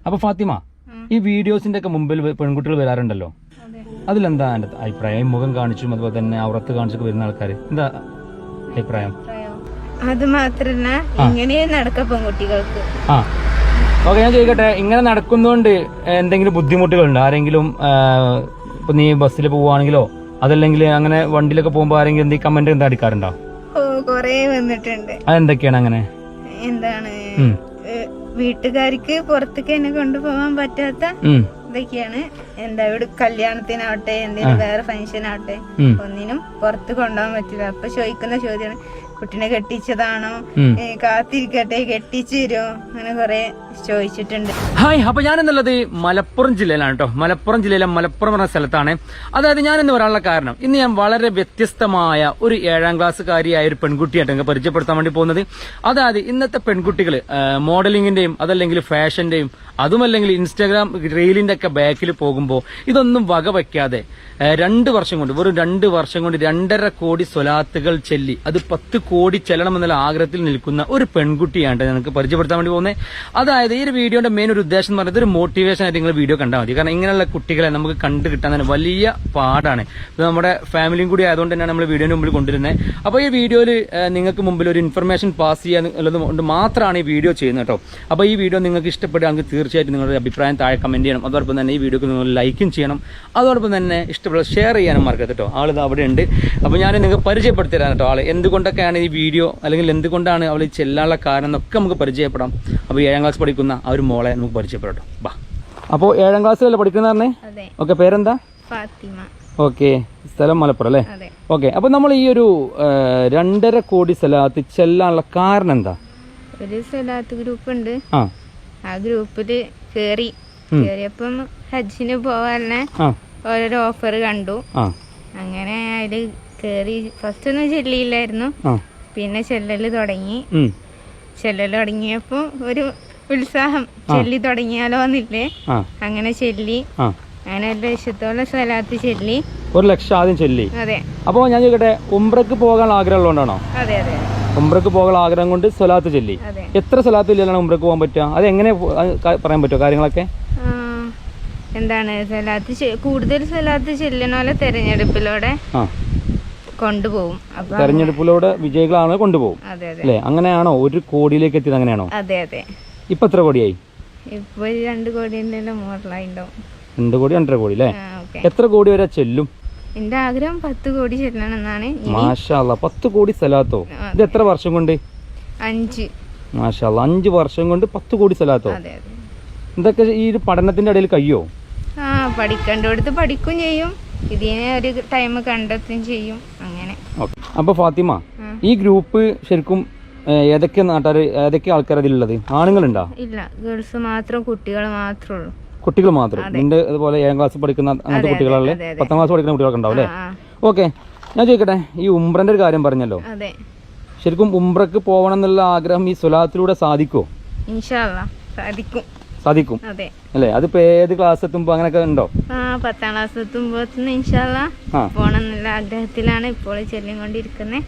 അപ്പൊ ഫാത്തിമ, ഈ വീഡിയോസിന്റെ ഒക്കെ മുമ്പിൽ പെൺകുട്ടികൾ വരാറുണ്ടല്ലോ, അതിലെന്താ എന്റെ അഭിപ്രായം? മുഖം കാണിച്ചും അതുപോലെ തന്നെ ഔറത്ത് കാണിച്ചൊക്കെ വരുന്ന ആൾക്കാർ എന്താ അഭിപ്രായം? അത് മാത്രല്ല ഇങ്ങനെ നടക്കാം പെൺകുട്ടികൾക്ക്. ഓക്കെ, ഞാൻ ചോദിക്കട്ടെ, ഇങ്ങനെ നടക്കുന്നതുകൊണ്ട് എന്തെങ്കിലും ബുദ്ധിമുട്ടുകളുണ്ടോ? ആരെങ്കിലും ഇപ്പൊ നീ ബസ്സിൽ പോവുകയാണെങ്കിലോ അതല്ലെങ്കിൽ അങ്ങനെ വണ്ടിയിലൊക്കെ പോകുമ്പോ ആരെങ്കിലും എന്തെങ്കിലും കമന്റ് എന്താ അടിക്കാറുണ്ടോ? കൊറേ വന്നിട്ടുണ്ട്. അതെന്തൊക്കെയാണ്? അങ്ങനെ എന്താണ് വീട്ടുകാർക്ക് പുറത്തേക്ക് എന്നെ കൊണ്ടുപോകാൻ പറ്റാത്ത ഇതൊക്കെയാണ്. എന്താ ഇവിടെ കല്യാണത്തിനാവട്ടെ എന്തെങ്കിലും വേറെ ഫംഗ്ഷൻ ആവട്ടെ ഒന്നിനും പുറത്ത് കൊണ്ടുപോകാൻ പറ്റില്ല. അപ്പൊ ചോദിക്കുന്ന ചോദ്യമാണ്, കുട്ടിനെ കെട്ടിച്ചതാണോ, കാത്തിരിക്കട്ടെ കെട്ടിച്ചു തരുമോ, അങ്ങനെ കൊറേ ചോദിച്ചിട്ടുണ്ട്. ഹായ്, അപ്പൊ ഞാനെന്നുള്ളത് മലപ്പുറം ജില്ലയിലാണ് കേട്ടോ. മലപ്പുറം ജില്ലയിലെ മലപ്പുറം എന്ന സ്ഥലത്താണ്. അതായത് ഞാനിന്ന് വരാനുള്ള കാരണം, ഇന്ന് ഞാൻ വളരെ വ്യത്യസ്തമായ ഒരു 7ാം ക്ലാസ്സുകാരിയായ ഒരു പെൺകുട്ടിയായിട്ട് പരിചയപ്പെടുത്താൻ വേണ്ടി പോകുന്നത്. അതായത് ഇന്നത്തെ പെൺകുട്ടികൾ മോഡലിംഗിന്റെയും അതല്ലെങ്കിൽ ഫാഷന്റെയും അതുമല്ലെങ്കിൽ ഇൻസ്റ്റാഗ്രാം റീലിന്റെ ഒക്കെ ബാക്കിൽ പോകുമ്പോൾ ഇതൊന്നും വകവയ്ക്കാതെ 2 വർഷം കൊണ്ട്, വെറും 2 വർഷം കൊണ്ട് 2.5 കോടി സ്വലാത്തുകൾ ചെല്ലി അത് 10 കോടി ചെല്ലണമെന്നുള്ള ആഗ്രഹത്തിൽ നിൽക്കുന്ന ഒരു പെൺകുട്ടിയാണ് ഞങ്ങൾക്ക് പരിചയപ്പെടുത്താൻ വേണ്ടി പോകുന്നത്. അതായത് ഈ ഒരു വീഡിയോയുടെ മെയിൻ ഒരു ഉദ്ദേശം എന്ന് പറയുന്നത് ഒരു മോട്ടിവേഷൻ ആയിട്ട് നിങ്ങൾ വീഡിയോ കണ്ടാൽ മതി. കാരണം ഇങ്ങനെയുള്ള കുട്ടികളെ നമുക്ക് കണ്ടു കിട്ടാൻ തന്നെ വലിയ പാടാണ്. ഇത് നമ്മുടെ ഫാമിലിയും കൂടി ആയതുകൊണ്ട് തന്നെയാണ് നമ്മൾ വീഡിയോയുടെ മുമ്പിൽ കൊണ്ടുവരുന്നത്. അപ്പോൾ ഈ വീഡിയോയിൽ നിങ്ങൾക്ക് മുമ്പിൽ ഒരു ഇൻഫർമേഷൻ പാസ് ചെയ്യാനുള്ളത് കൊണ്ട് മാത്രമാണ് ഈ വീഡിയോ ചെയ്യുന്നത് കേട്ടോ. അപ്പോൾ ഈ വീഡിയോ നിങ്ങൾക്ക് ഇഷ്ടപ്പെടുകയാണെങ്കിൽ തീർച്ചയായിട്ടും നിങ്ങളുടെ അഭിപ്രായം താഴെ കമന്റ് ചെയ്യണം. അതോടൊപ്പം തന്നെ ഈ വീഡിയോക്ക് നിങ്ങൾ ലൈക്കും ചെയ്യണം. അതോടൊപ്പം തന്നെ ഇഷ്ടപ്പെടുക ഷെയർ ചെയ്യാനും മറക്കരുത് കേട്ടോ. ആളിത് അവിടെ ഉണ്ട്. അപ്പോൾ ഞാൻ നിങ്ങൾക്ക് പരിചയപ്പെടുത്തി തരാം കേട്ടോ. ആള് എന്തുകൊണ്ടൊക്കെയാണ് ഈ വീഡിയോ അല്ലെങ്കിൽ എന്തുകൊണ്ടാണ് അവൾ ചെല്ലാനുള്ള കാരണം എന്നൊക്കെ നമുക്ക് പരിചയപ്പെടാം. അപ്പോൾ 7ാം ക്ലാസ് പഠിക്കുന്ന ആ ഒരു മോളെ നമുക്ക് പരിചയപ്പെടാം കേട്ടോ. ബാ. അപ്പോൾ 7ാം ക്ലാസ്സിലല്ലേ പഠിക്കുന്ന പറഞ്ഞേ? ഓക്കെ, പേരെന്താ? ഫാത്തിമ. ഓക്കെ, സ്ഥലം മലപ്പുറം അല്ലേ? ഓക്കെ, അപ്പൊ നമ്മൾ ഈ ഒരു 2.5 കോടി സ്വലാത്ത് ചെല്ലാനുള്ള കാരണം എന്താ? ഒരു സ്വലാത്ത് ഗ്രൂപ്പ് ഉണ്ട്. ആ ഗ്രൂപ്പില് കേറിയപ്പം ഹജ്ജിന് പോവാനെ ഓരോരോ ഓഫർ കണ്ടു. അങ്ങനെ അതില് കേറി. ഫസ്റ്റ് ഒന്നും ചെല്ലിയില്ലായിരുന്നു, പിന്നെ ചെല്ലല് തുടങ്ങിയപ്പോ ഒരു ഉത്സാഹം, ചെല്ലി തുടങ്ങിയാലോന്നില്ലേ, അങ്ങനെ ചെല്ലി. അങ്ങനെ 1 ലക്ഷത്തോളം സ്വലാത്ത് ചെല്ലി. 1 ലക്ഷം ആദ്യം ചെല്ലി. അതെ. അപ്പൊ ഞാൻ ചോദിക്കട്ടെ, ഉംറക്ക് പോകാൻ ആഗ്രഹം ഉള്ളതുകൊണ്ടാണോ? അതെ അതെ. ഉംറക്ക് പോകാൻ ആഗ്രഹം കൊണ്ട് സ്വലാത്ത് ചെല്ലി. എത്ര സ്വലാത്ത് ചെല്ലിയാണ് ഉംറക്ക് പോകാൻ പറ്റുക? അത് എങ്ങനെ പറയാൻ പറ്റുമോ കാര്യങ്ങളൊക്കെ? എന്താണ് കൂടുതൽ സ്വലാത്ത് ചെല്ലണോലെ തെരഞ്ഞെടുപ്പിലൂടെ കൊണ്ടുപോകും. തെരഞ്ഞെടുപ്പിലൂടെ വിജയികളാണ് കൊണ്ടുപോകും അല്ലേ? അങ്ങനെയാണോ 1 കോടിയിലേക്ക് എത്തിയത്? അങ്ങനെയാണോ? അതെ അതെ. ഇപ്പൊ എത്ര കോടിയായി? ഇപ്പൊ 2 കോടിയുടെ മോഡലായിണ്ടാവും. 2 കോടി 2.5 കോടി അല്ലേ? എത്ര കോടി വരെ ചെല്ലും? എന്റെ ആഗ്രഹം 10 കോടി ചെല്ലണം എന്നാണ്. മാഷാ അല്ലാ, 10 കോടി സ്വലാത്തോ? ഇത് എത്ര വർഷം കൊണ്ട്? 5. മാഷാ അല്ലാ, 5 വർഷം കൊണ്ട് 10 കോടി സ്വലാത്തോ? ഇതൊക്കെ ഈ ഒരു പഠനത്തിന്റെ ഇടയിൽ കഴിയോ? പഠിക്കേണ്ടടുത്ത് പഠിക്കും ചെയ്യും, ഇതിനെ ഒരു ടൈം കണ്ടെത്തുകയും ചെയ്യും, അങ്ങനെ. അപ്പൊ ഫാത്തിമ, ഈ ഗ്രൂപ്പ് ശരിക്കും ഏതൊക്കെ നാട്ടുകാർ, ഏതൊക്കെ ആൾക്കാർ അതിലുള്ളത്? ആണുങ്ങളുണ്ടോ? ഇല്ല, ഗേൾസ് മാത്രം, കുട്ടികൾ മാത്രമേ ഉള്ളൂ. കുട്ടികൾ മാത്രം? നിന്റെ അതുപോലെ 7ാം ക്ലാസ് പഠിക്കുന്ന അങ്ങനത്തെ കുട്ടികളല്ലേ? 10ാം ക്ലാസ് പഠിക്കുന്ന കുട്ടികളൊക്കെ ഉണ്ടാവും അല്ലേ? ഓക്കെ, ഞാൻ ചോദിക്കട്ടെ, ഈ ഉംറന്റെ ഒരു കാര്യം പറഞ്ഞല്ലോ, ശരിക്കും ഉംറക്ക് പോകണം എന്നുള്ള ആഗ്രഹം ഈ സ്വലാത്തിലൂടെ സാധിക്കുമോ? ഇൻഷാ അല്ലാഹ് സാധിക്കും. സാധിക്കും അല്ലേ? അതിപ്പോ ഏത് ക്ലാസ് എത്തുമ്പോ അങ്ങനെയൊക്കെ ഉണ്ടോ? 10ാം ക്ലാസ് എത്തുമ്പോ ഇൻഷാ അല്ലാഹ് പോകണം എന്നുള്ള ആഗ്രഹത്തിലാണ് ഇപ്പോൾ ചെല്ലിക്കൊണ്ടിരിക്കുന്നത്.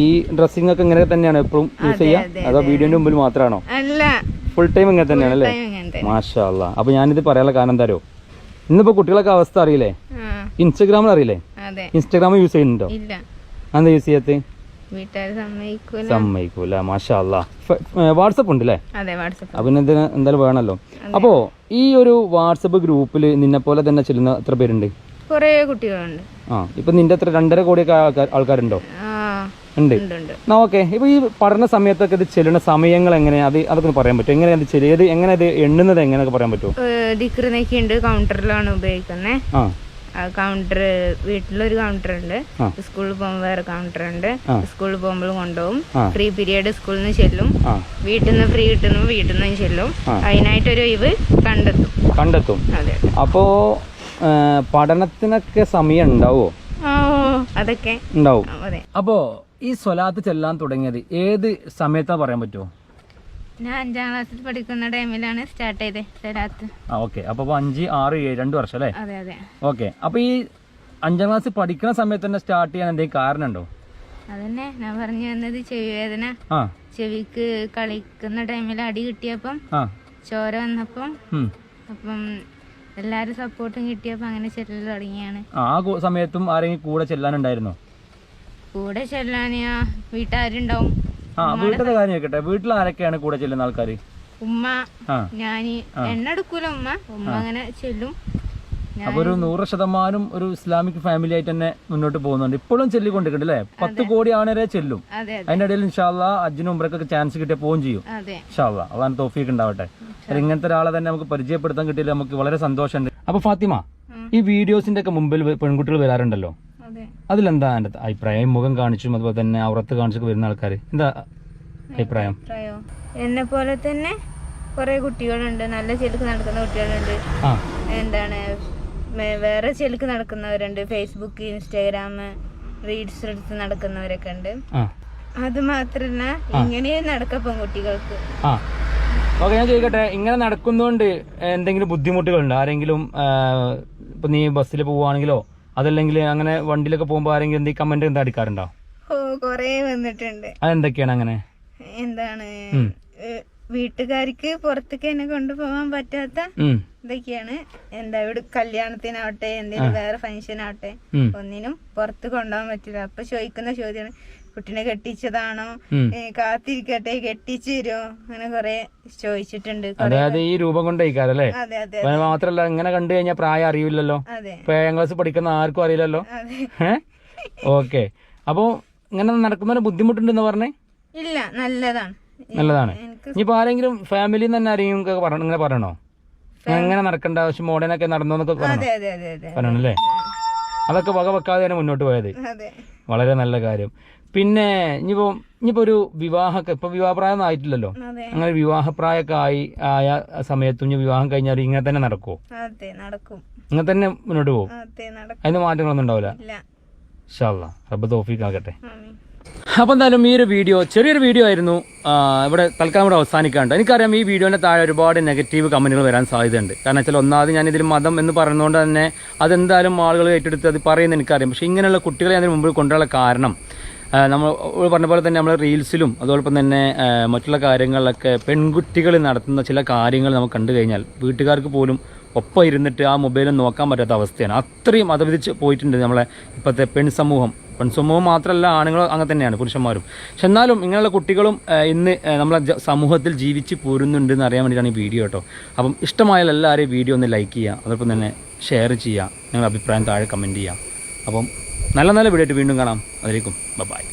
ഈ ഡ്രസ്സിംഗ് ഒക്കെ ഇങ്ങനെ തന്നെയാണ് എപ്പോഴും യൂസ് ചെയ്യാ, അതോ വീഡിയോന്റെ മുമ്പിൽ മാത്രമാണോ? അല്ല, ഫുൾ ടൈം ഇങ്ങനെ തന്നെയാണ് അല്ലേ? മാഷാ അല്ലാ. അപ്പൊ ഞാനിത് പറയാനുള്ള കാരണം എന്താ അറിയോ? ഇന്നിപ്പോ കുട്ടികളൊക്കെ അവസ്ഥ അറിയില്ലേ? ഇൻസ്റ്റാഗ്രാമിൽ അറിയില്ലേ? ഇൻസ്റ്റാഗ്രാം യൂസ് ചെയ്യുന്നുണ്ടോ? എന്താ യൂസ് ചെയ്യാത്ത? സമ്മതിക്കൂല. മാഷാ അല്ലാ. വാട്സപ്പ് ഉണ്ട് അല്ലേ? അപ്പൊ എന്തായാലും വേണല്ലോ. അപ്പോ ഈ ഒരു വാട്സപ്പ് ഗ്രൂപ്പിൽ നിന്നെ പോലെ തന്നെ ചെല്ലുന്ന എത്ര പേരുണ്ട്? കുറേ കുട്ടികളുണ്ട്. ഇപ്പൊ നിന്റെ എത്ര 2.5 കോടിയൊക്കെ ആൾക്കാരുണ്ടോ? ഉണ്ട്. ഓക്കെ, ഇപ്പൊ ഈ പഠന സമയത്തൊക്കെ ഇത് ചെല്ലുന്ന സമയങ്ങൾ എങ്ങനെയാ? അതൊക്കെ പറയാൻ പറ്റും? എങ്ങനെ ഇത് എണ്ണുന്നത് എങ്ങനെയൊക്കെ പറയാൻ പറ്റുമോ? ദിക്റിനൊക്കെ ഉണ്ട്, കൗണ്ടറിലാണ് ഉപയോഗിക്കുന്നത്. കൗണ്ടർ, വീട്ടിലൊരു കൗണ്ടർ ഉണ്ട്, സ്കൂളിൽ പോകുമ്പോൾ വേറെ കൗണ്ടർ ഉണ്ട്. സ്കൂളിൽ പോകുമ്പോൾ കൊണ്ടുപോകും. ഫ്രീ പീരീഡ് സ്കൂളിൽ നിന്ന് ചെല്ലും, വീട്ടിൽ നിന്ന് ഫ്രീ കിട്ടുന്നു വീട്ടിൽ നിന്നും ചെല്ലും. അതിനായിട്ടൊരു ഒഴിവ് കണ്ടെത്തും. അതെ. അപ്പോ പഠനത്തിനൊക്കെ സമയം ഉണ്ടാവോ? അതൊക്കെ ഉണ്ടാവും. അപ്പോ ഈ സ്വലാത്ത് ചെല്ലാൻ തുടങ്ങിയത് ഏത് സമയത്താ പറയാൻ പറ്റുമോ? ഞാൻ 5ാം ക്ലാസ്സിൽ പഠിക്കുന്ന ടൈമിലാണ് സ്റ്റാർട്ട് ചെയ്തത് സ്വലാത്ത്. ഓക്കെ, അപ്പൊ 5, 6, 7 2 വർഷം അല്ലേ? അതെ അതെ. ഓക്കെ, അപ്പൊ ഈ 5ാം ക്ലാസ് പഠിക്കുന്ന സമയത്ത് തന്നെ സ്റ്റാർട്ട് ചെയ്യാൻ എന്തെങ്കിലും കാരണം ഉണ്ടോ? അതന്നെ ഞാൻ പറഞ്ഞു വന്നത്, ചെവി വേദന. ചെവിക്ക് കളിക്കുന്ന ടൈമിൽ അടി കിട്ടിയപ്പം ചോര വന്നപ്പം അപ്പം എല്ലാരും സപ്പോർട്ടും കിട്ടിയപ്പോ അങ്ങനെ ചെല്ലൽ തുടങ്ങിയാണ്. ആ സമയത്തും ആരെങ്കിലും കൂടെ ചെല്ലാനുണ്ടായിരുന്നോ? കൂടെ ചെല്ലാൻ വീട്ടുകാരുണ്ടാവും. വീട്ടിലെ കാര്യം കേട്ടെ, വീട്ടിൽ ആരൊക്കെയാണ് കൂടെ ചെല്ലുന്ന ആൾക്കാര്? ഉമ്മ, ഞാന് എണ്ണ എടുക്കൂല, ഉമ്മ അങ്ങനെ ചെല്ലും. അപ്പൊ ഒരു 100% ഒരു ഇസ്ലാമിക് ഫാമിലി ആയിട്ട് തന്നെ മുന്നോട്ട് പോകുന്നുണ്ട്. ഇപ്പോഴും ചെല്ലിക്കൊണ്ടിരിക്കുന്നുണ്ട് അല്ലേ? 10 കോടി ആണവരെ ചെല്ലും. അതിന്റെ ഇടയിൽ ഇൻഷാല്ലാ ഹജ്ജിനും ഉംറയ്ക്കൊക്കെ ചാൻസ് കിട്ടിയ പോവും ചെയ്യും. ഇൻഷാല്ലാ അള്ളാഹ് തൗഫീഖ് ഉണ്ടാവട്ടെ. ഇങ്ങനത്തെ ഒരാളെ തന്നെ നമുക്ക് പരിചയപ്പെടുത്താൻ കിട്ടിയില്ല, നമുക്ക് വളരെ സന്തോഷമുണ്ട്. അപ്പൊ ഫാത്തിമ, ഈ വീഡിയോസിന്റെ ഒക്കെ മുമ്പിൽ പെൺകുട്ടികൾ വരാറുണ്ടല്ലോ, അതിലെന്താ എന്റെ അഭിപ്രായം? മുഖം കാണിച്ചും അതുപോലെ തന്നെ ഔറത്ത് കാണിച്ചൊക്കെ വരുന്ന ആൾക്കാർ എന്താ അഭിപ്രായം? എന്നെ പോലെ തന്നെ കുറെ കുട്ടികളുണ്ട്, നല്ല ചെലുക്ക് നടക്കുന്ന കുട്ടികളുണ്ട്, എന്താണ് വേറെ ചെലുക്ക് നടക്കുന്നവരുണ്ട്, ഫേസ്ബുക്ക്, ഇൻസ്റ്റാഗ്രാം, റീൽസ് എടുത്ത് നടക്കുന്നവരൊക്കെ ഉണ്ട്. അത് മാത്രല്ല ഇങ്ങനെയും നടക്ക പെൺകുട്ടികൾക്ക്. ഓക്കെ, ഞാൻ ചോദിക്കട്ടെ, ഇങ്ങനെ നടക്കുന്നതുകൊണ്ട് എന്തെങ്കിലും ബുദ്ധിമുട്ടുകളുണ്ടോ? ആരെങ്കിലും ഇപ്പൊ നീ ബസ്സിൽ പോവുകയാണെങ്കിലോ അതല്ലെങ്കിൽ അങ്ങനെ വണ്ടിയിലൊക്കെ പോകുമ്പോ ആരെങ്കിലും എന്തെങ്കിലും കമന്റ് എന്താ അടിക്കാറുണ്ടോ? കൊറേ വന്നിട്ടുണ്ട്. അതെന്തൊക്കെയാണ്? അങ്ങനെ എന്താണ് വീട്ടുകാർക്ക് പുറത്തേക്ക് എന്നെ കൊണ്ടുപോകാൻ പറ്റാത്ത ഇതൊക്കെയാണ്. എന്താ ഇവിടെ കല്യാണത്തിനാവട്ടെ എന്തെങ്കിലും വേറെ ഫംഗ്ഷൻ ആവട്ടെ ഒന്നിനും പുറത്ത് കൊണ്ടുപോകാൻ പറ്റില്ല. അപ്പൊ ചോദിക്കുന്ന ചോദ്യമാണ്, കുട്ടീനെ കെട്ടിച്ചതാണോ, കാത്തിരിക്കട്ടെ കെട്ടിച്ചു തരുമോ, അങ്ങനെ കൊറേ ചോദിച്ചിട്ടുണ്ട്. അതായത് ഈ രൂപം കൊണ്ടേക്കാരല്ലേ? അതെ അതെ. മാത്രല്ല ഇങ്ങനെ കണ്ടു കഴിഞ്ഞാൽ പ്രായം അറിയില്ലല്ലോ, 7ാം ക്ലാസ് പഠിക്കുന്ന ആർക്കും അറിയില്ലല്ലോ. ഓക്കെ, അപ്പൊ ഇങ്ങനെ നടക്കുന്നതിന് ബുദ്ധിമുട്ടുണ്ടെന്ന് പറഞ്ഞേ? ഇല്ല, നല്ലതാണ്. ഇനിയിപ്പോ ആരെങ്കിലും ഫാമിലി തന്നെ ആരെങ്കിലും ഇങ്ങനെ പറയണോ എങ്ങനെ നടക്കേണ്ട ആവശ്യം മോഡേണൊക്കെ നടന്നോന്നൊക്കെ പറയണല്ലേ? അതൊക്കെ വക വെക്കാതെ തന്നെ മുന്നോട്ട് പോയത് വളരെ നല്ല കാര്യം. പിന്നെ ഇനിയിപ്പോ ഒരു ഇപ്പൊ വിവാഹപ്രായം ഒന്നും ആയിട്ടില്ലല്ലോ, അങ്ങനെ വിവാഹപ്രായമൊക്കെ ആയ സമയത്തും ഇനി വിവാഹം കഴിഞ്ഞാൽ ഇങ്ങനെ തന്നെ നടക്കുമോ? ഇങ്ങനെ തന്നെ മുന്നോട്ട് പോകും, അതിന് മാറ്റങ്ങളൊന്നും ഉണ്ടാവില്ല? ഇൻഷാ അല്ലാഹ് റബ്ബ് തൗഫീഖ് ആകട്ടെ. അപ്പൊ എന്തായാലും ഈ ഒരു വീഡിയോ ചെറിയൊരു വീഡിയോ ആയിരുന്നു, ഇവിടെ തൽക്കാലം ഇവിടെ അവസാനിക്കാണ്ട്. എനിക്കറിയാം ഈ വീഡിയോന്റെ താഴെ ഒരുപാട് നെഗറ്റീവ് കമന്റുകൾ വരാൻ സാധ്യതയുണ്ട്. കാരണം വെച്ചാൽ ഒന്നാമത് ഞാൻ ഇതിൽ മതം എന്ന് പറയുന്നതുകൊണ്ട് തന്നെ അതെന്തായാലും ആളുകൾ ഏറ്റെടുത്ത് അത് പറയുന്നത് എനിക്കറിയാം. പക്ഷെ ഇങ്ങനെയുള്ള കുട്ടികളെ അതിന് മുമ്പിൽ കൊണ്ടുവരാനുള്ള കാരണം നമ്മൾ പറഞ്ഞ പോലെ തന്നെ നമ്മൾ റീൽസിലും അതോടൊപ്പം തന്നെ മറ്റുള്ള കാര്യങ്ങളിലൊക്കെ പെൺകുട്ടികൾ നടത്തുന്ന ചില കാര്യങ്ങൾ നമുക്ക് കണ്ടു കഴിഞ്ഞാൽ വീട്ടുകാർക്ക് പോലും ഒപ്പം ഇരുന്നിട്ട് ആ മൊബൈലും നോക്കാൻ പറ്റാത്ത അവസ്ഥയാണ്. അത്രയും അതവിധിച്ച് പോയിട്ടുണ്ട് നമ്മളെ ഇപ്പോഴത്തെ പെൺസമൂഹം മാത്രമല്ല, ആണുങ്ങളും അങ്ങനെ തന്നെയാണ്, പുരുഷന്മാരും. പക്ഷെ എന്നാലും ഇങ്ങനെയുള്ള കുട്ടികളും ഇന്ന് നമ്മളെ സമൂഹത്തിൽ ജീവിച്ച് പോരുന്നുണ്ട് എന്ന് അറിയാൻ വേണ്ടിയിട്ടാണ് ഈ വീഡിയോ കേട്ടോ. അപ്പം ഇഷ്ടമായാൽ എല്ലാവരെയും വീഡിയോ ഒന്ന് ലൈക്ക് ചെയ്യുക, അതോടൊപ്പം തന്നെ ഷെയർ ചെയ്യുക, നിങ്ങളുടെ അഭിപ്രായം താഴെ കമൻറ്റ് ചെയ്യുക. അപ്പം നല്ല വീഡിയോ ആയിട്ട് വീണ്ടും കാണാം. അതിലേക്കും ബൈ.